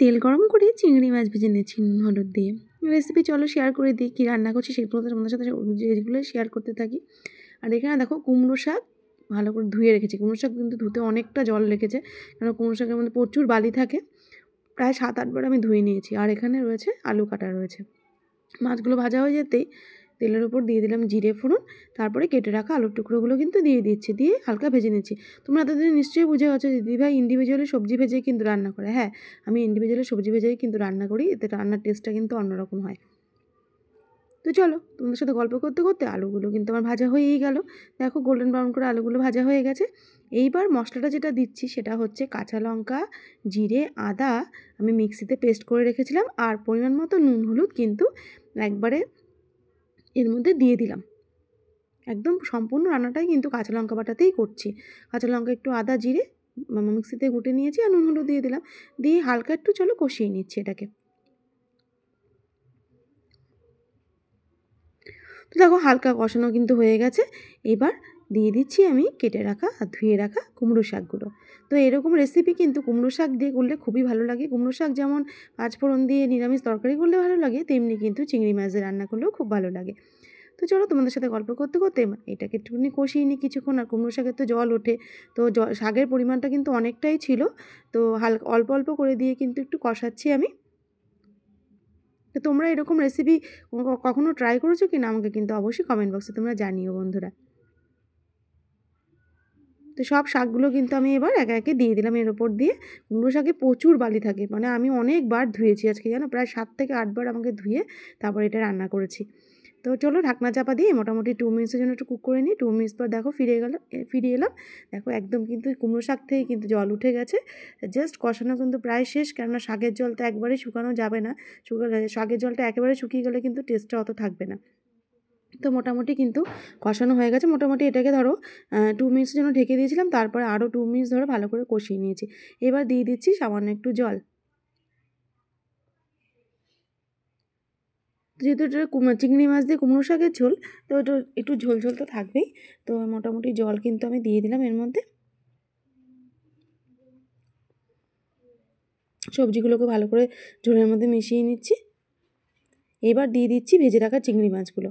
তেল গরম করে চিংড়ি মাছ ভেজে নিয়েছি নুন হলুদ দিয়ে। রেসিপি চলো শেয়ার করে দিই, কী রান্না করছি সেগুলো তোমাদের সাথে যেগুলো শেয়ার করতে থাকি। আর এখানে দেখো কুমড়ো শাক ভালো করে ধুয়ে রেখেছি। কুমড়ো শাক কিন্তু ধুতে অনেকটা জল লেগেছে, কারণ কুমড়ো শাকের মধ্যে প্রচুর বালি থাকে। প্রায় 7-8 বার আমি ধুয়ে নিয়েছি। আর এখানে রয়েছে আলু কাটা রয়েছে। মাছগুলো ভাজা হয়ে যেতেই তেলের উপর দিয়ে দিলাম জিরে ফোড়ন, তারপরে কেটে রাখা আলুর টুকরোগুলো কিন্তু দিয়ে দিচ্ছি, দিয়ে হালকা ভেজে নিচ্ছি। তোমরা এতদিন নিশ্চয়ই বুঝে গেছো দিদিভাই ইন্ডিভিজুয়ালি সবজি ভেজেই কিন্তু রান্না করে। হ্যাঁ, আমি ইন্ডিভিজুয়ালি সবজি ভেজেই কিন্তু রান্না করি, এতে রান্নার টেস্টটা কিন্তু অন্যরকম হয়। তো চলো তোমাদের সাথে গল্প করতে করতে আলুগুলো কিন্তু আমার ভাজা হয়েই গেল। দেখো গোল্ডেন ব্রাউন করে আলুগুলো ভাজা হয়ে গেছে। এইবার মশলাটা যেটা দিচ্ছি সেটা হচ্ছে কাঁচা লঙ্কা, জিরে, আদা আমি মিক্সিতে পেস্ট করে রেখেছিলাম, আর পরিমাণ মতো নুন হলুদ কিন্তু একবারে এর মধ্যে দিয়ে দিলাম। একদম সম্পূর্ণ রান্নাটাই কিন্তু কাঁচা লঙ্কা বাটাতেই করছি। কাঁচা লঙ্কা, একটু আদা, জিরে মিক্সিতে কুটে নিয়েছি, আর নুন হলুদ দিয়ে দিলাম। দিয়ে হালকা একটু চলো কষিয়ে নিচ্ছি এটাকে। তো দেখো হালকা কষানো কিন্তু হয়ে গেছে। এবার দিয়ে দিচ্ছি আমি কেটে রাখা আর ধুয়ে রাখা কুমড়ো শাকগুলো। তো এরকম রেসিপি কিন্তু কুমড়ো শাক দিয়ে করলে খুবই ভালো লাগে। কুমড়ো শাক যেমন পাঁচফোড়ন দিয়ে নিরামিষ তরকারি করলে ভালো লাগে, তেমনি কিন্তু চিংড়ি মাছ দিয়ে রান্না করলেও খুব ভালো লাগে। তো চলো তোমাদের সাথে গল্প করতে করতে এটাকে একটুখানি কষিয়ে নিই কিছুক্ষণ। আর কুমড়ো শাকের তো জল ওঠে, তো শাকের পরিমাণটা কিন্তু অনেকটাই ছিল, তো হালকা অল্প অল্প করে দিয়ে কিন্তু একটু কষাচ্ছি আমি। তো তোমরা এরকম রেসিপি কখনো ট্রাই করেছো কি না আমাকে কিন্তু অবশ্যই কমেন্ট বক্সে তোমরা জানিও বন্ধুরা। তো সব শাকগুলো কিন্তু আমি এবার একে একে দিয়ে দিলাম এর ওপর দিয়ে। কুমড়ো শাকে প্রচুর বালি থাকে, মানে আমি অনেকবার ধুয়েছি আজকে, জানো প্রায় 7 থেকে 8 বার আমাকে ধুয়ে তারপর এটা রান্না করেছি। তো চলো ঢাকনা চাপা দিয়ে মোটামুটি 2 মিনিটসের জন্য একটু কুক করে নিই। 2 মিনিটস পর দেখো ফিরে এলাম। দেখো একদম কিন্তু কুমড়ো শাক থেকে কিন্তু জল উঠে গেছে। জাস্ট কষানো কিন্তু প্রায় শেষ, কেননা শাকের জলটা একবারে শুকানো যাবে না। শাকের জলটা একেবারে শুকিয়ে গেলে কিন্তু টেস্টটা অত থাকবে না। তো মোটামুটি কিন্তু কষানো হয়ে গেছে। মোটামুটি এটাকে ধরো 2 মিনিটসের জন্য ঢেকে দিয়েছিলাম, তারপরে আরও 2 মিনিটস ধরে ভালো করে কষিয়ে নিয়েছি। এবার দিয়ে দিচ্ছি সামান্য একটু জল। যেহেতু এটা চিংড়ি মাছ দিয়ে কুমড়ো শাকের ঝোল, তো এটা একটু ঝোল ঝোল তো থাকবেই। তো মোটামুটি জল কিন্তু আমি দিয়ে দিলাম এর মধ্যে। সবজিগুলোকে ভালো করে ঝোলের মধ্যে মিশিয়ে নিচ্ছি। এবার দিয়ে দিচ্ছি ভেজে রাখা চিংড়ি মাছগুলো।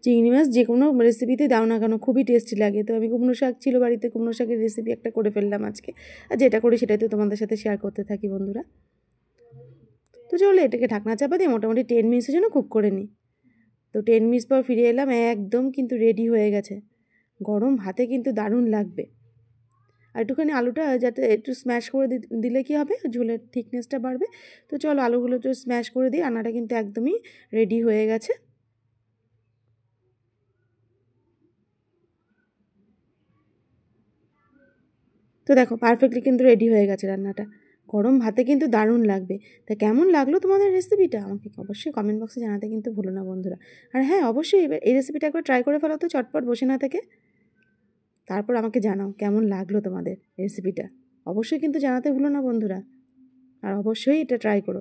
চিংড়ি মাছ যে কোনো রেসিপিতে দাও না কেন খুবই টেস্টি লাগে। তো আমি কুমড়ো শাক ছিল বাড়িতে, কুমড়ো শাকের রেসিপি একটা করে ফেললাম আজকে। আর যেটা করি সেটাই তো তোমাদের সাথে শেয়ার করতে থাকি বন্ধুরা। তো চলো এটাকে ঢাকনা চাপা দিয়ে মোটামুটি 10 মিনিটসের জন্য কুক করে নিই। তো 10 মিনিটস পর ফিরে এলাম, একদম কিন্তু রেডি হয়ে গেছে। গরম ভাতে কিন্তু দারুণ লাগবে। আর একটুখানি আলুটা যাতে একটু স্ম্যাশ করে দিলে কী হবে, ঝোলের থিকনেসটা বাড়বে। তো চলো আলুগুলো একটু স্ম্যাশ করে দিই। রান্নাটা কিন্তু একদমই রেডি হয়ে গেছে। তো দেখো পারফেক্টলি কিন্তু রেডি হয়ে গেছে রান্নাটা। গরম ভাতে কিন্তু দারুণ লাগবে। তা কেমন লাগলো তোমাদের রেসিপিটা আমাকে অবশ্যই কমেন্ট বক্সে জানাতে কিন্তু ভুলো না বন্ধুরা। আর হ্যাঁ, অবশ্যই এবার এই রেসিপিটা একবার ট্রাই করে ফেলো তো চটপট বসে না থেকে। তারপর আমাকে জানাও কেমন লাগলো তোমাদের রেসিপিটা। অবশ্যই কিন্তু জানাতে ভুলো না বন্ধুরা। আর অবশ্যই এটা ট্রাই করো।